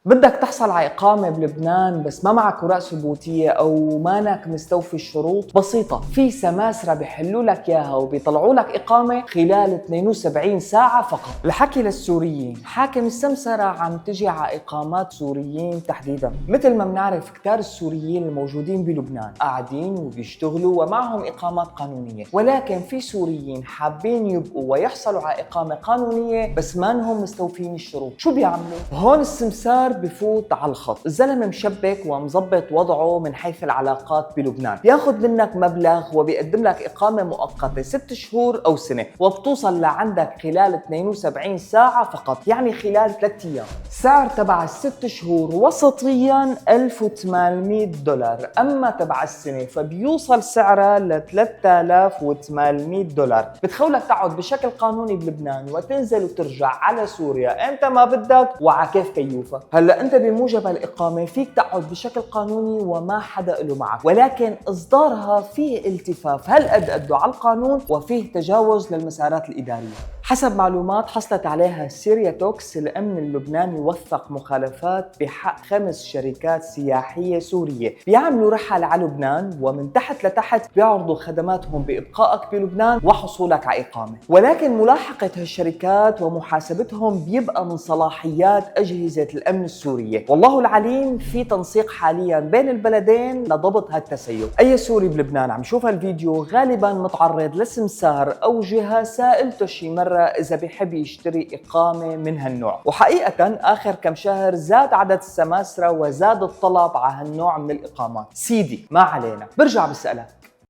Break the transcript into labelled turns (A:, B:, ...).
A: بدك تحصل على إقامة بلبنان بس ما معك اوراق ثبوتية أو مانك مستوفي الشروط؟ بسيطة، في سماسرة بيحلوا لك إياها وبيطلعوا لك إقامة خلال 72 ساعة فقط. الحكي للسوريين، حاكم السمسرة عم تجي على إقامات سوريين تحديدا. مثل ما بنعرف كتار السوريين الموجودين بلبنان قاعدين وبيشتغلوا ومعهم إقامات قانونية، ولكن في سوريين حابين يبقوا ويحصلوا على إقامة قانونية بس ما انهم مستوفين الشروط. شو بيعملوا؟ هون السمسار بفوت على الخط. الزلمه مشبك ومظبط وضعه من حيث العلاقات بلبنان، بياخذ منك مبلغ وبيقدم لك اقامه مؤقته 6 شهور او سنه، وبتوصل لعندك خلال 72 ساعه فقط، يعني خلال 3 ايام. سعر تبع ال6 شهور وسطيا $1800، اما تبع السنه فبيوصل سعرها ل $3800. بتخولك تقعد بشكل قانوني بلبنان وتنزل وترجع على سوريا امتى ما بدك وعلى كيف كيوفك. هلا انت بموجب الإقامة فيك تقعد بشكل قانوني وما حدا له معك، ولكن إصدارها فيه التفاف هالقد على القانون وفيه تجاوز للمسارات الإدارية. حسب معلومات حصلت عليها سيريا توكس، الأمن اللبناني وثق مخالفات بحق 5 شركات سياحية سورية بيعملوا رحل على لبنان ومن تحت لتحت بيعرضوا خدماتهم بإبقائك بلبنان وحصولك على إقامة، ولكن ملاحقة هالشركات ومحاسبتهم بيبقى من صلاحيات أجهزة الأمن السورية. والله العليم في تنسيق حاليا بين البلدين لضبط هالتسيب. أي سوري بلبنان عم شوف هالفيديو غالبا متعرض لسمسار أو جهة سائلته شي مرة إذا بيحب يشتري إقامة من هالنوع، وحقيقة آخر كم شهر زاد عدد السماسرة وزاد الطلب على هالنوع من الإقامات. سيدي ما علينا، برجع بسألك،